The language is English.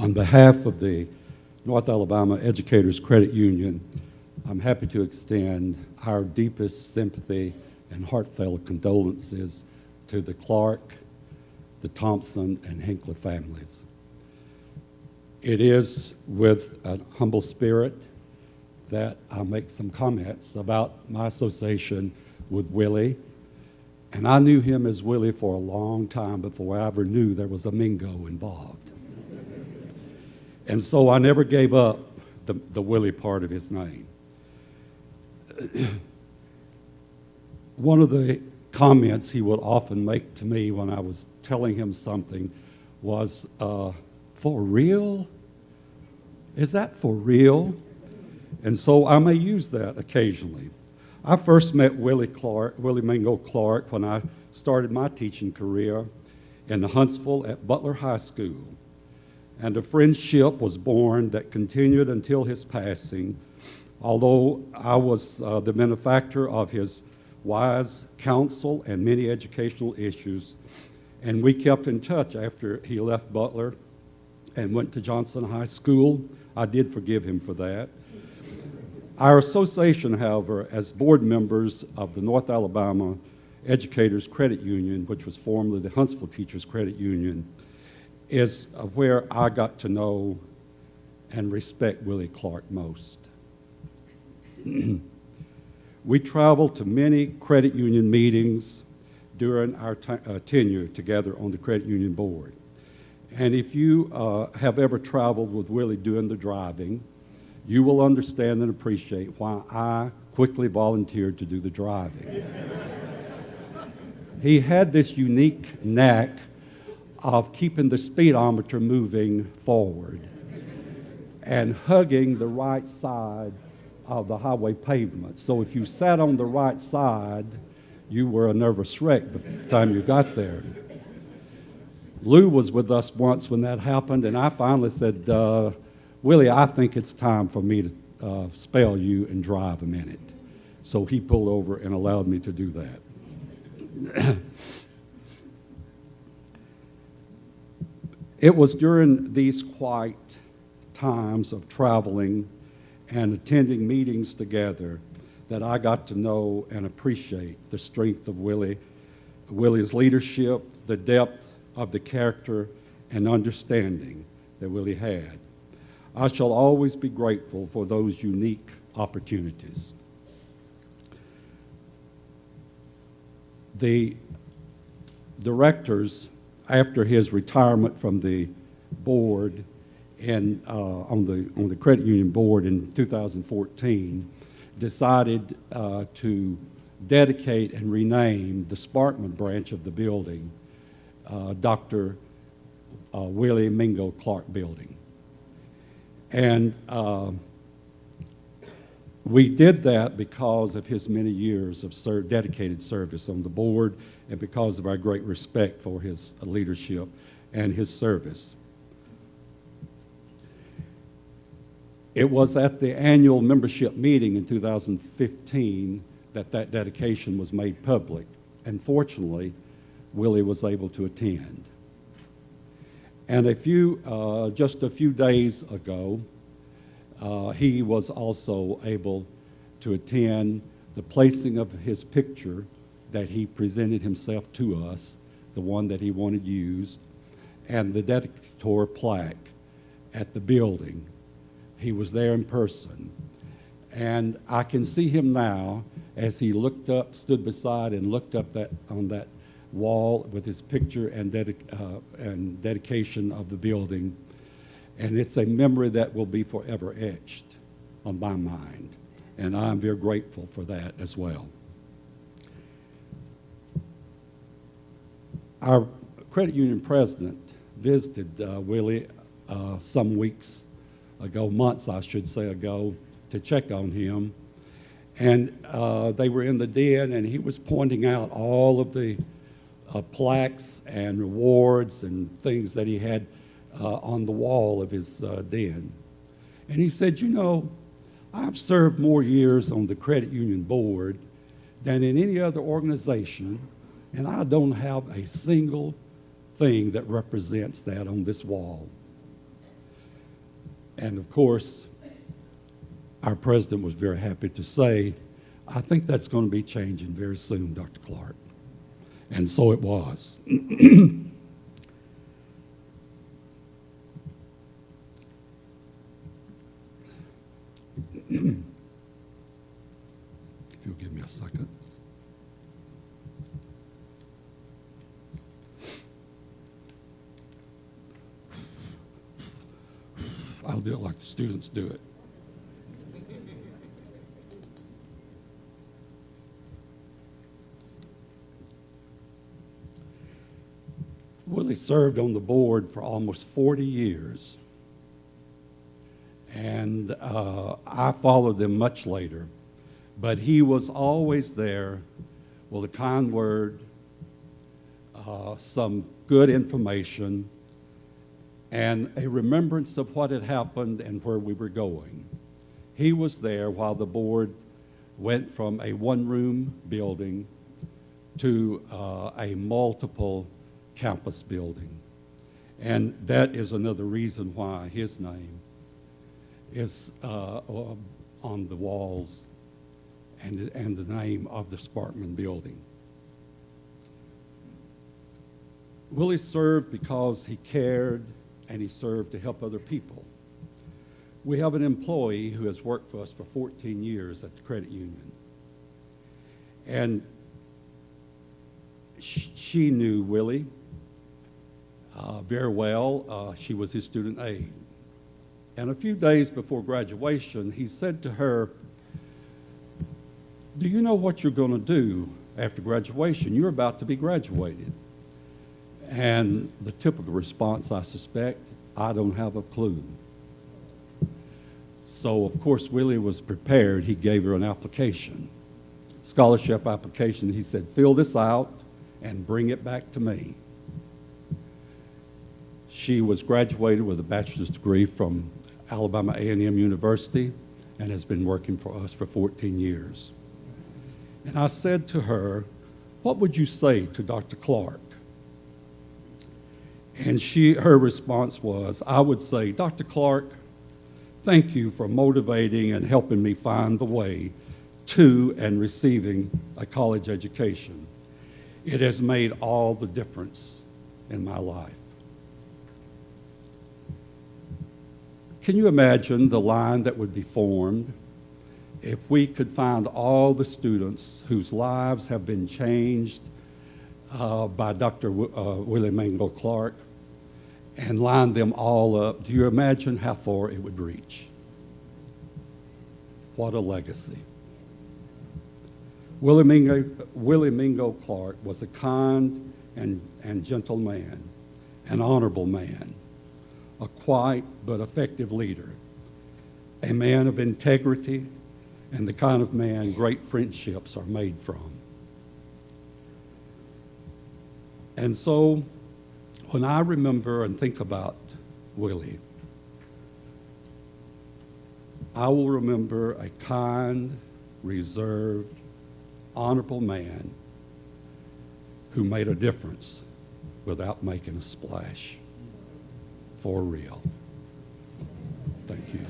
On behalf of the North Alabama Educators Credit Union, I'm happy to extend our deepest sympathy and heartfelt condolences to the Clark, the Thompson, and Hinkler families. It is with a humble spirit that I make some comments about my association with Willie. And I knew him as Willie for a long time before I ever knew there was a Mingo involved. And so I never gave up the Willie part of his name. One of the comments he would often make to me when I was telling him something was, for real? Is that for real? And so I may use that occasionally. I first met Willie Mingo Clark when I started my teaching career in Huntsville at Butler High School. And a friendship was born that continued until his passing, although I was the benefactor of his wise counsel and many educational issues. And we kept in touch after he left Butler and went to Johnson High School. I did forgive him for that. Our association, however, as board members of the North Alabama Educators Credit Union, which was formerly the Huntsville Teachers Credit Union, is where I got to know and respect Willie Clark most. We traveled to many credit union meetings during our tenure together on the credit union board. And if you have ever traveled with Willie doing the driving, you will understand and appreciate why I quickly volunteered to do the driving. He had this unique knack of keeping the speedometer moving forward and hugging the right side of the highway pavement. So if you sat on the right side, you were a nervous wreck by the time you got there. Lou was with us once when that happened, and I finally said, Willie, I think it's time for me to spell you and drive a minute. So he pulled over and allowed me to do that. It was during these quiet times of traveling and attending meetings together that I got to know and appreciate the strength of Willie's leadership, the depth of the character and understanding that Willie had. I shall always be grateful for those unique opportunities. The directors, after his retirement from the board and on the credit union board in 2014, decided to dedicate and rename the Sparkman branch of the building Dr. Willie Mingo Clark Building. And we did that because of his many years of dedicated service on the board and because of our great respect for his leadership and his service. It was at the annual membership meeting in 2015 that dedication was made public, and fortunately, Willie was able to attend. And just a few days ago, he was also able to attend the placing of his picture that he presented himself to us, the one that he wanted used, and the dedicatory plaque at the building. He was there in person. And I can see him now as he stood beside and looked up on that wall with his picture and dedication of the building. And it's a memory that will be forever etched on my mind. And I'm very grateful for that as well. Our credit union president visited Willie some weeks ago, months I should say ago, to check on him. And they were in the den, and he was pointing out all of the plaques and rewards and things that he had on the wall of his den. And he said, you know, I've served more years on the credit union board than in any other organization, and I don't have a single thing that represents that on this wall. And of course, our president was very happy to say, I think that's going to be changing very soon, Dr. Clark. And so it was. If you'll give me a second. I'll do it like the students do it. Willie served on the board for almost 40 years. And I followed them much later. But he was always there with a kind word, some good information, and a remembrance of what had happened and where we were going. He was there while the board went from a one-room building to a multiple campus building. And that is another reason why his name is on the walls and the name of the Sparkman building. Willie served because he cared and he served to help other people. We have an employee who has worked for us for 14 years at the credit union. And she knew Willie very well. She was his student aide. And a few days before graduation, he said to her, do you know what you're going to do after graduation? You're about to be graduated. And the typical response, I suspect, I don't have a clue. So, of course, Willie was prepared. He gave her an application, scholarship application. He said, fill this out and bring it back to me. She was graduated with a bachelor's degree from Alabama A&M University and has been working for us for 14 years. And I said to her, what would you say to Dr. Clark? And her response was, I would say, Dr. Clark, thank you for motivating and helping me find the way to and receiving a college education. It has made all the difference in my life. Can you imagine the line that would be formed if we could find all the students whose lives have been changed by Dr. Willie Mingo Clark and line them all up? Do you imagine how far it would reach? What a legacy. Willie Mingo Clark was a kind and gentle man, an honorable man, a quiet but effective leader, a man of integrity, and the kind of man great friendships are made from. And so, when I remember and think about Willie, I will remember a kind, reserved, honorable man who made a difference without making a splash. For real. Thank you.